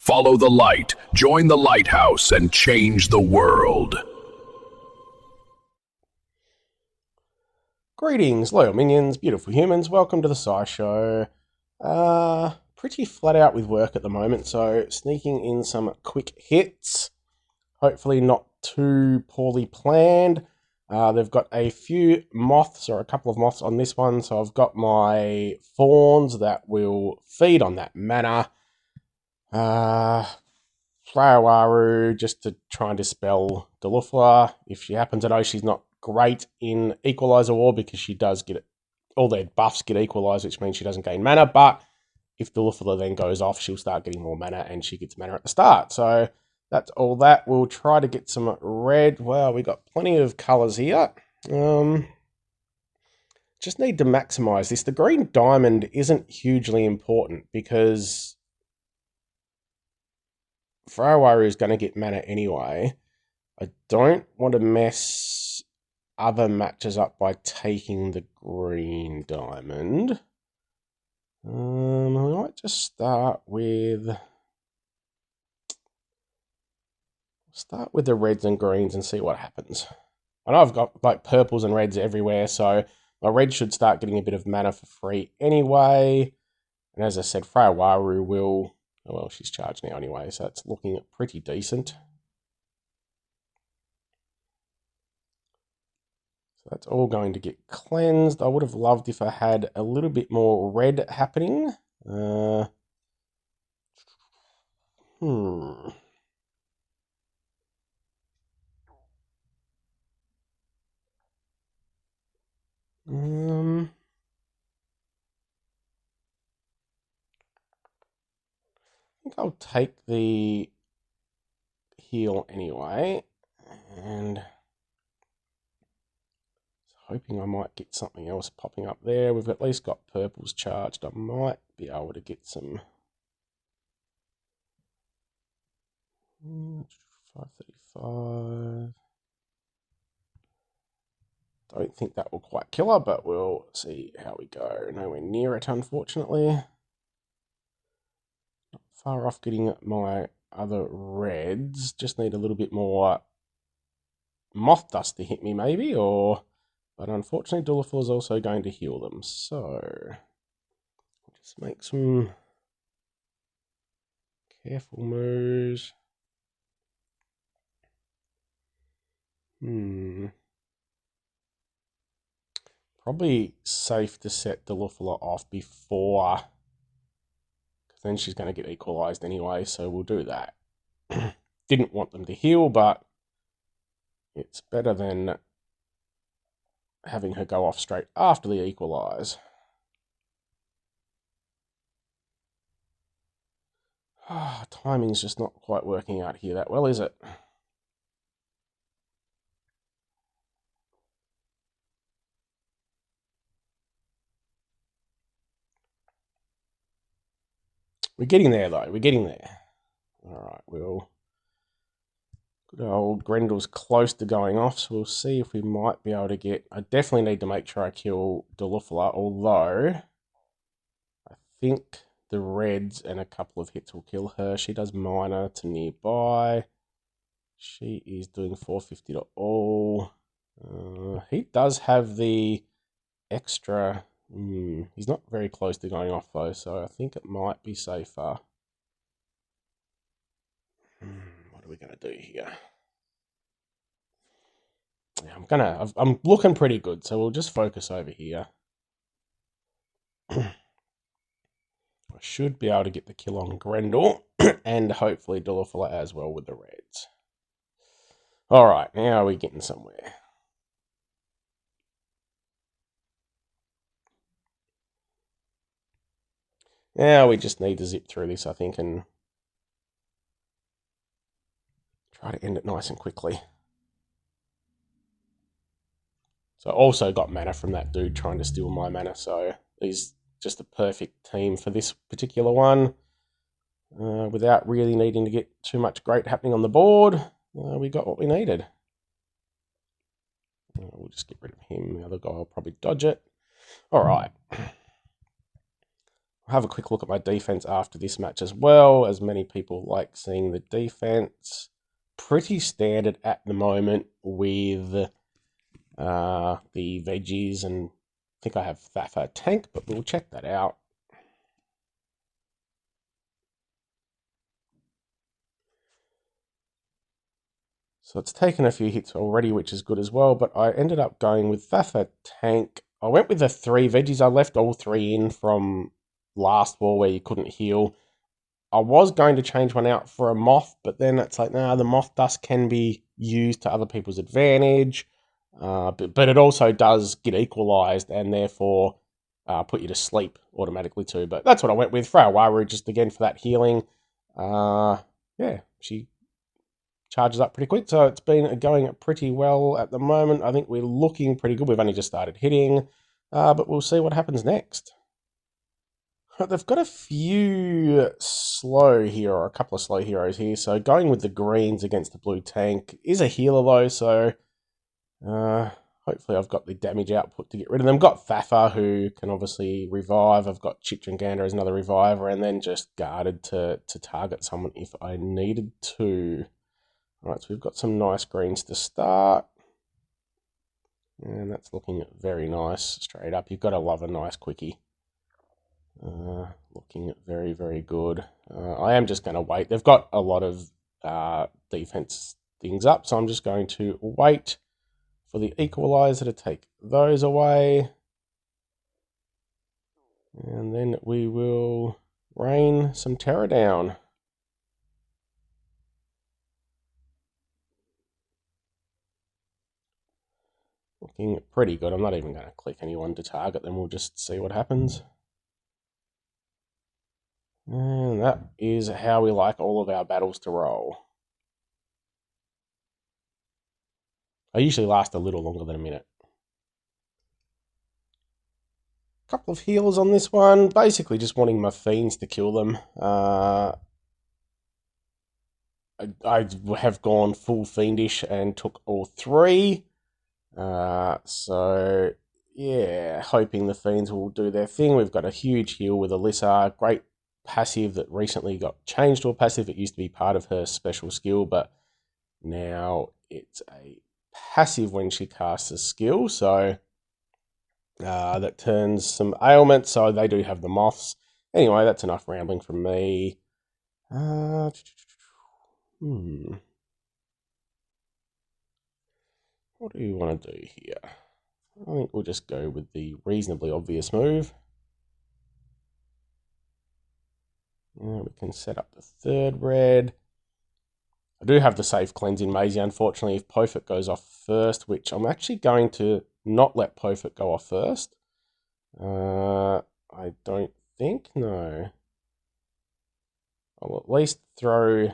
Follow the light, join the lighthouse, and change the world. Greetings, loyal minions, beautiful humans. Welcome to the SciShow. Pretty flat out with work at the moment, so sneaking in some quick hits. Hopefully not too poorly planned. They've got a few moths, or a couple of moths on this one, so I've got my fawns that will feed on that mana. Flowaru, just to try and dispel Delufla. If she happens to know she's not great in Equaliser War, because she does get it, all their buffs get equalised, which means she doesn't gain mana, but if Delufla then goes off, she'll start getting more mana, and she gets mana at the start. So that's all that. We'll try to get some red. Well, we got plenty of colours here. Just need to maximise this. The green diamond isn't hugely important, because Flowaru is going to get mana anyway. I don't want to mess other matches up by taking the green diamond. We might just start with the reds and greens and see what happens. I know I've got like purples and reds everywhere, so my red should start getting a bit of mana for free anyway. And as I said, Flowaru will... Oh, well, she's charged now anyway, so it's looking pretty decent. So that's all going to get cleansed. I would have loved if I had a little bit more red happening. I think I'll take the heal anyway, and hoping I might get something else popping up there. We've at least got purples charged. I might be able to get some 535. Don't think that will quite kill her, but we'll see how we go. Nowhere near it, unfortunately. Not far off getting my other reds. Just need a little bit more moth dust to hit me, maybe, or... But unfortunately, Delufla is also going to heal them, so... We'll just make some careful moves. Probably safe to set Delufla off before, because then she's going to get equalised anyway, so we'll do that. Didn't want them to heal, but it's better than having her go off straight after the equalise. Timing's just not quite working out here that well, is it? We're getting there, though. We're getting there. Alright, well... Good old Grendel's close to going off, so we'll see if we might be able to get... I definitely need to make sure I kill Delufla, although... I think the reds and a couple of hits will kill her. She does minor to nearby. She is doing 450 to all. He does have the extra... he's not very close to going off, though, so I think it might be safer. What are we going to do here? Yeah, I'm looking pretty good, so we'll just focus over here. I should be able to get the kill on Grendel, and hopefully Delufla as well with the reds. Alright, now we're getting somewhere. Now we just need to zip through this, I think, and try to end it nice and quickly. So I also got mana from that dude trying to steal my mana, so he's just the perfect team for this particular one. Without really needing to get too much great happening on the board, we got what we needed. We'll just get rid of him. The other guy will probably dodge it. All right. I'll have a quick look at my defense after this match as well, as many people like seeing the defense. Pretty standard at the moment with the veggies, and I think I have Thaffa tank, but we'll check that out. So it's taken a few hits already, which is good as well, but I ended up going with Thaffa tank. I went with the 3 veggies. I left all 3 in from last war where you couldn't heal. I was going to change one out for a moth, but then it's like, nah, the moth dust can be used to other people's advantage, but it also does get equalized and therefore put you to sleep automatically too. But that's what I went with. Freyawaru, just again for that healing. Yeah, she charges up pretty quick, so it's been going pretty well at the moment. I think we're looking pretty good. We've only just started hitting, but we'll see what happens next. They've got a few slow hero, a couple of slow heroes here. So going with the greens against the blue tank is a healer though. So hopefully I've got the damage output to get rid of them. Got Thaffa, who can obviously revive. I've got Chitranganda as another reviver, and then just guarded to target someone if I needed to. All right, so we've got some nice greens to start. And that's looking very nice straight up. You've got to love a nice quickie. Looking very, very good. I am just going to wait. They've got a lot of defense things up, so I'm just going to wait for the Equaliser to take those away. And then we will rain some terror down. Looking pretty good. I'm not even going to click anyone to target them. We'll just see what happens. And that is how we like all of our battles to roll. I usually last a little longer than a minute. Couple of healers on this one. Basically just wanting my fiends to kill them. I have gone full fiendish and took all 3. So, yeah, hoping the fiends will do their thing. We've got a huge heal with Alyssa. Great passive that recently got changed to a passive. It used to be part of her special skill, but now it's a passive when she casts a skill. So that turns some ailments. So they do have the moths. Anyway, that's enough rambling from me. What do you want to do here? I think we'll just go with the reasonably obvious move. We can set up the 3rd red. I do have the safe cleanse in Maisie, unfortunately, if Pofit goes off first, which I'm actually going to not let Pofit go off first. I don't think, no. I'll at least throw...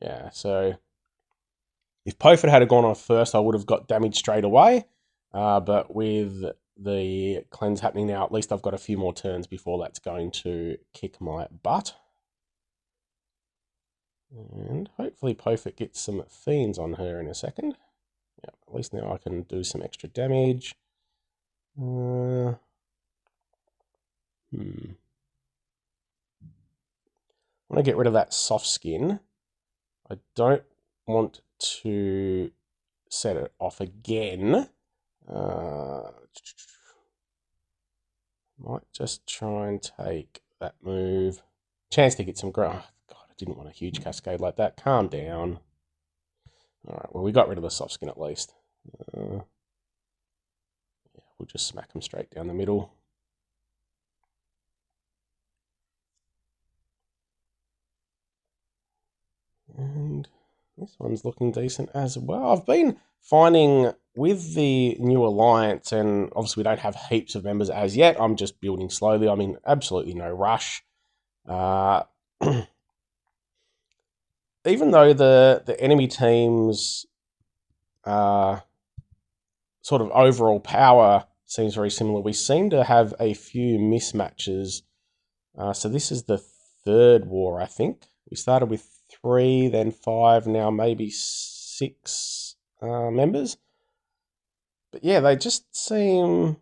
Yeah, so... If Pofit had gone off first, I would have got damage straight away. But with the cleanse happening now, at least I've got a few more turns before that's going to kick my butt. And hopefully Pofit gets some fiends on her in a second. Yeah, at least now I can do some extra damage. I want to get rid of that soft skin. I don't want to set it off again. Might just try and take that move. Chance to get some ground. Oh, God, I didn't want a huge cascade like that. Calm down. Alright, well, we got rid of the soft skin at least. Yeah, we'll just smack them straight down the middle. And this one's looking decent as well. I've been finding with the new alliance, and obviously we don't have heaps of members as yet. I'm just building slowly. I mean, absolutely no rush. Even though the enemy team's sort of overall power seems very similar, we seem to have a few mismatches. So this is the 3rd war, I think. We started with 3, then 5, now maybe 6 members. But yeah, they just seem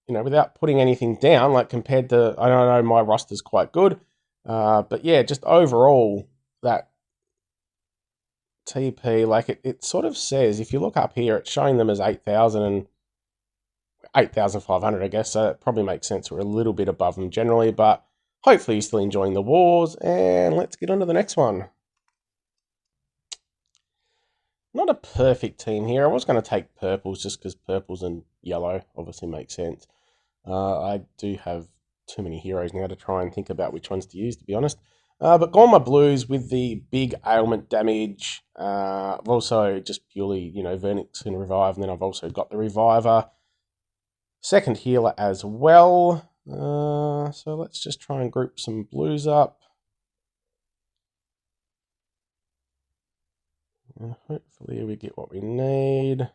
without putting anything down, like compared to, I don't know, my roster's quite good. But yeah, just overall, that TP, like it sort of says, if you look up here, it's showing them as 8,000 and 8,500, I guess. So it probably makes sense. We're a little bit above them generally, but hopefully you're still enjoying the wars. And let's get on to the next one. Not a perfect team here. I was going to take purples just because purples and yellow obviously make sense. I do have too many heroes now to try and think about which ones to use, to be honest. But gone my blues with the big ailment damage. I've also just purely, Vernix and Revive, and then I've also got the Reviver. Second healer as well. So let's just try and group some blues up. And hopefully we get what we need.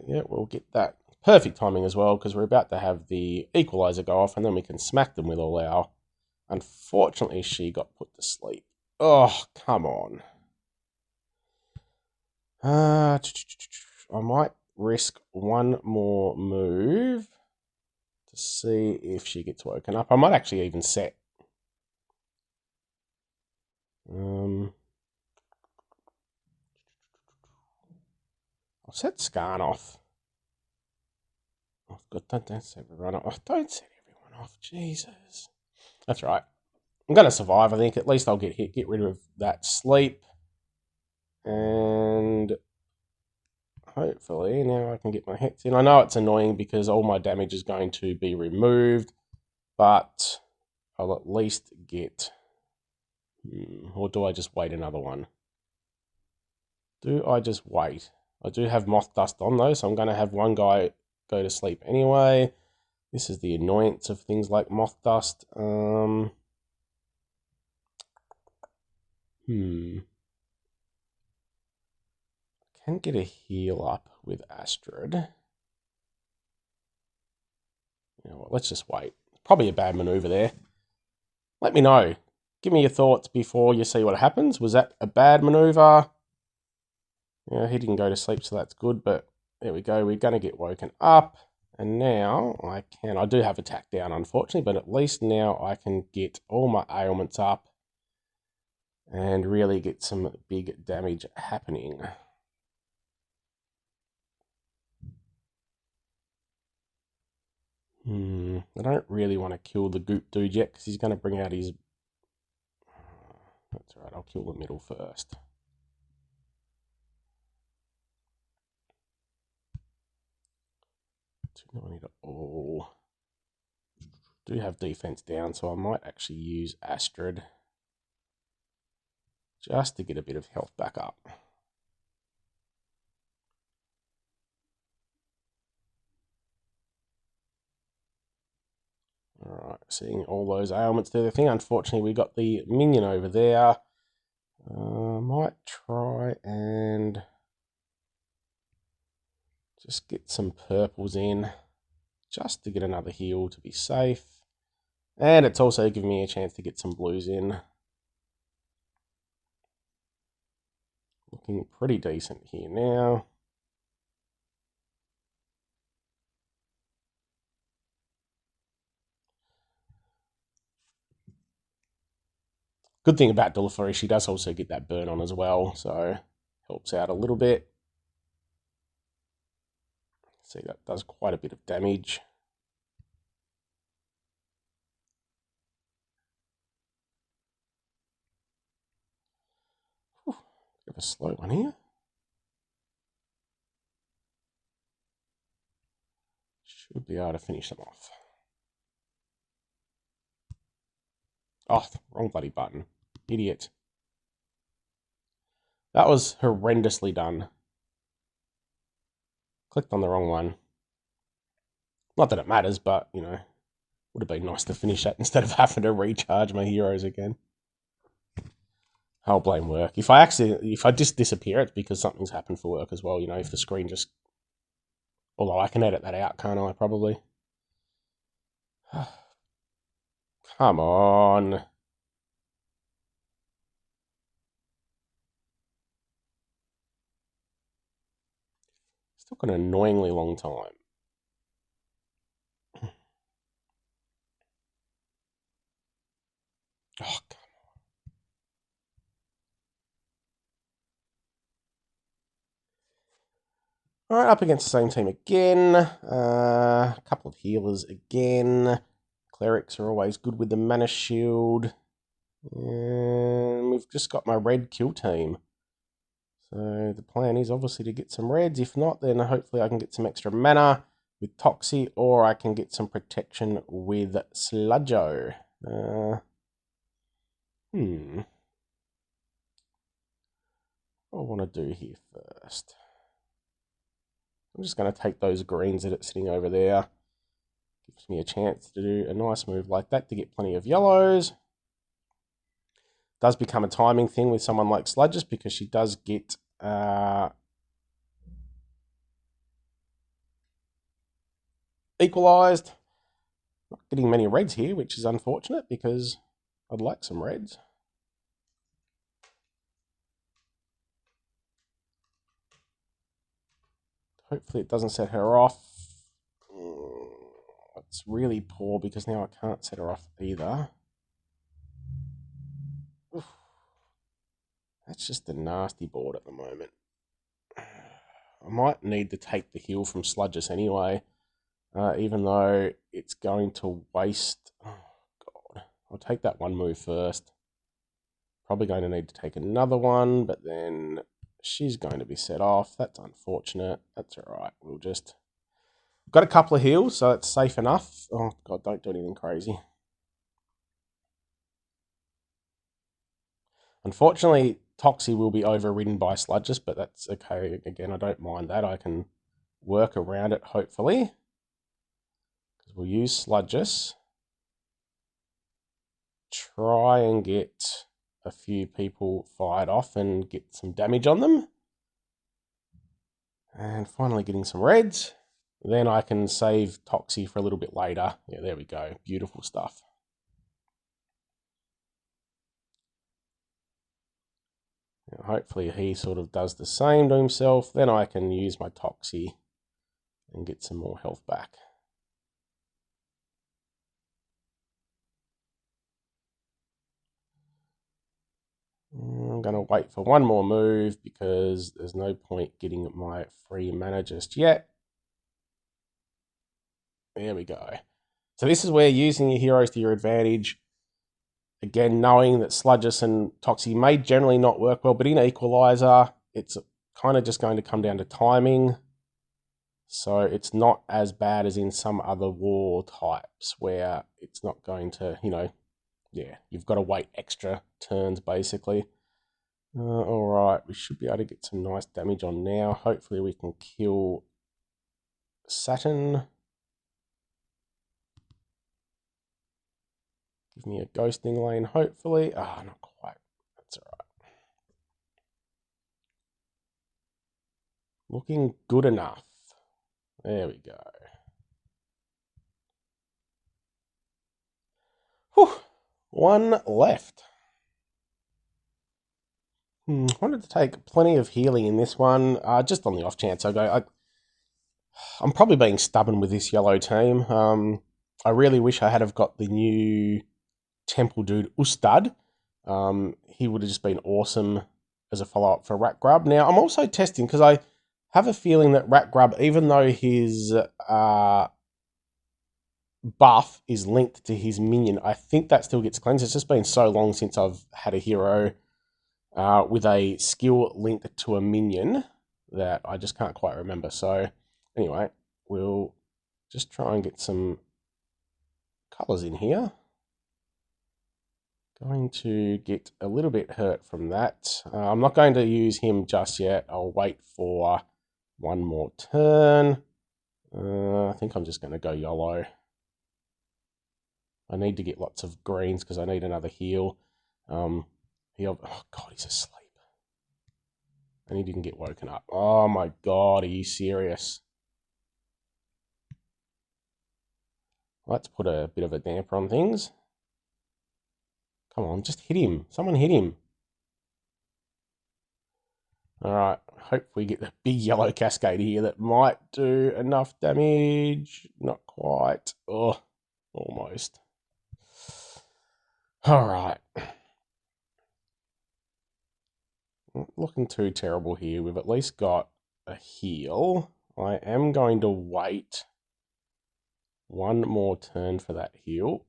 Yeah, we'll get that. Perfect timing as well, because we're about to have the Equaliser go off, and then we can smack them with all our... Unfortunately, she got put to sleep. Oh, come on. I might risk one more move to see if she gets woken up. I might actually even set. I'll set Skarn off. Oh, God, don't set everyone off. Don't set everyone off. Jesus. That's right. I'm going to survive, I think. At least I'll get rid of that sleep. And hopefully now I can get my hits in. I know it's annoying because all my damage is going to be removed, but I'll at least get... Or do I just wait another one? Do I just wait? I do have Moth Dust on though, so I'm going to have one guy go to sleep anyway. This is the annoyance of things like Moth Dust. I can get a heal up with Astrid. You know what, let's just wait. Probably a bad maneuver there. Let me know. Give me your thoughts before you see what happens. Was that a bad maneuver? Yeah, he didn't go to sleep, so that's good, but there we go. We're going to get woken up. And now I do have attack down, unfortunately, but at least now I can get all my ailments up and really get some big damage happening. I don't really want to kill the goop dude yet because he's going to bring out his... That's right, I'll kill the middle first. $290 to all. Do have defense down, so I might actually use Astrid just to get a bit of health back up. Alright, seeing all those ailments do the thing. Unfortunately, we got the minion over there. Might try and just get some purples in just to get another heal to be safe. And it's also giving me a chance to get some blues in. Looking pretty decent here now. Good thing about Dulafuri, she does also get that burn on as well, so helps out a little bit. See, that does quite a bit of damage. Whew, bit of a slow one here. Should be able to finish them off. Oh, wrong bloody button. Idiot. That was horrendously done. Clicked on the wrong one. Not that it matters, but, would have been nice to finish that instead of having to recharge my heroes again. I'll blame work. If I just disappear, it's because something's happened for work as well, if the screen just... Although I can edit that out, can't I, probably? Come on. Took an annoyingly long time. Oh, all right, up against the same team again. A couple of healers again. Clerics are always good with the mana shield. And we've just got my red kill team. So the plan is obviously to get some reds. If not, then hopefully I can get some extra mana with Toxie, or I can get some protection with Sludgo. What I want to do here first. I'm just going to take those greens that it's sitting over there. Gives me a chance to do a nice move like that to get plenty of yellows. Does become a timing thing with someone like Sludges because she does get equalised. Not getting many reds here, which is unfortunate because I'd like some reds. Hopefully it doesn't set her off. It's really poor because now I can't set her off either. Oof. That's just a nasty board at the moment. I might need to take the heal from Sludges anyway, even though it's going to waste... Oh, God. I'll take that one move first. Probably going to need to take another one, but then she's going to be set off. That's unfortunate. That's all right. We'll just... Got a couple of heals, so it's safe enough. Oh, God, don't do anything crazy. Unfortunately, Toxie will be overridden by Sludges, but that's okay. Again, I don't mind that. I can work around it, hopefully. Because we'll use Sludges. Try and get a few people fired off and get some damage on them. And finally getting some reds. Then I can save Toxie for a little bit later. Yeah, there we go. Beautiful stuff. Now, hopefully he sort of does the same to himself. Then I can use my Toxie and get some more health back. I'm going to wait for one more move because there's no point getting my free mana just yet. There we go. So this is where using your heroes to your advantage. Again, knowing that Sludges and Toxie may generally not work well, but in Equaliser, it's kind of just going to come down to timing. So it's not as bad as in some other war types where it's not going to, yeah, you've got to wait extra turns basically. All right, we should be able to get some nice damage on now. Hopefully we can kill Saturn. Give me a ghosting lane, hopefully. Ah, not quite. That's all right. Looking good enough. There we go. Whew. One left. Wanted to take plenty of healing in this one, just on the off chance I go. I'm probably being stubborn with this yellow team. I really wish I had have got the new temple dude Ustad. He would have just been awesome as a follow-up for Rat Grub. Now, I'm also testing because I have a feeling that Rat Grub, even though his buff is linked to his minion, I think that still gets cleansed. It's just been so long since I've had a hero with a skill linked to a minion that I just can't quite remember. So anyway, we'll just try and get some colours in here. Going to get a little bit hurt from that. I'm not going to use him just yet. I'll wait for one more turn. I think I'm just going to go YOLO. I need to get lots of greens because I need another heal. Oh God, he's asleep. And he didn't get woken up. Oh my God, are you serious? Let's put a bit of a damper on things. Come on, just hit him. Someone hit him. All right, hope we get the big yellow cascade here that might do enough damage. Not quite. Oh, almost. All right. Not looking too terrible here. We've at least got a heal. I am going to wait one more turn for that heal.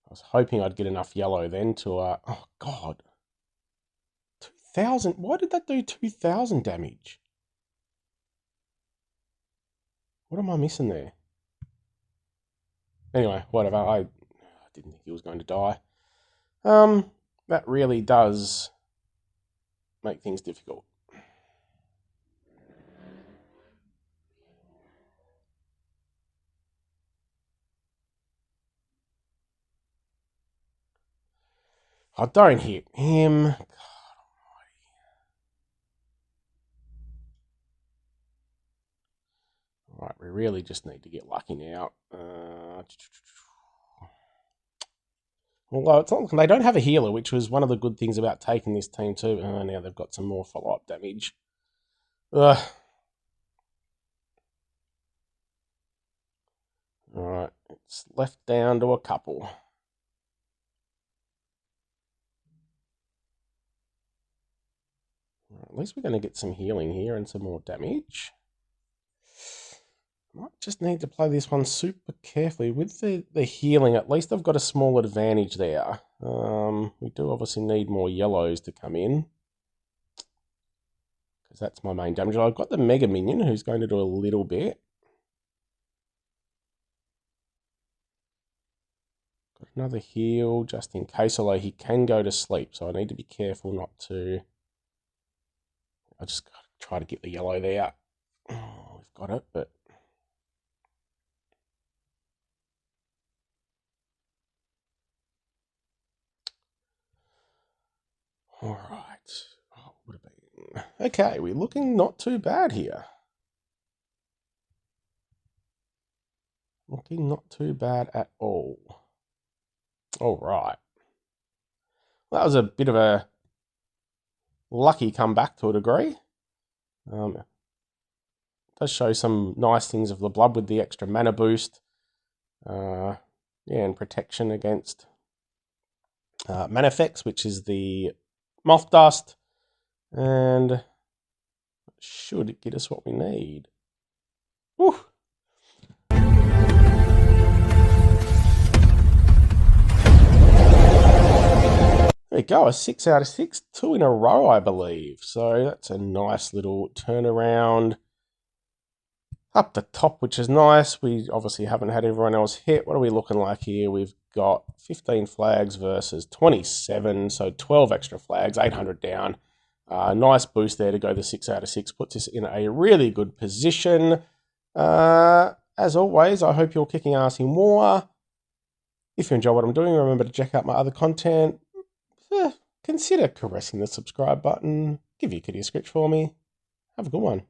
I was hoping I'd get enough yellow then to, oh God. 2,000, why did that do 2,000 damage? What am I missing there? Anyway, whatever, I didn't think he was going to die. That really does make things difficult. Oh, don't hit him. Right, we really just need to get lucky now. Although it's not, they don't have a healer, which was one of the good things about taking this team too. Now they've got some more follow-up damage. Ugh. Alright, it's left down to a couple. At least we're going to get some healing here and some more damage. Might just need to play this one super carefully. With the healing, at least I've got a small advantage there. We do obviously need more yellows to come in, because that's my main damage. I've got the Mega Minion, who's going to do a little bit. Got another heal, just in case, although he can go to sleep, so I need to be careful not to... I just got to try to get the yellow there. Oh, we've got it, but... All right. Oh, would have been... Okay, we're looking not too bad here. Looking not too bad at all. All right. Well, that was a bit of a lucky comeback to a degree. It does show some nice things of the blood with the extra mana boost. Yeah, and protection against mana effects, which is the moth dust, and should get us what we need. Woo! There we go, a 6 out of 6, 2 in a row, I believe. So that's a nice little turnaround. Up the top, which is nice. We obviously haven't had everyone else hit. What are we looking like here? We've got 15 flags versus 27, so 12 extra flags, 800 down. Nice boost there to go the 6 out of 6. Puts us in a really good position. As always, I hope you're kicking ass in war. If you enjoy what I'm doing, remember to check out my other content. Consider caressing the subscribe button. Give your kitty a scratch for me. Have a good one.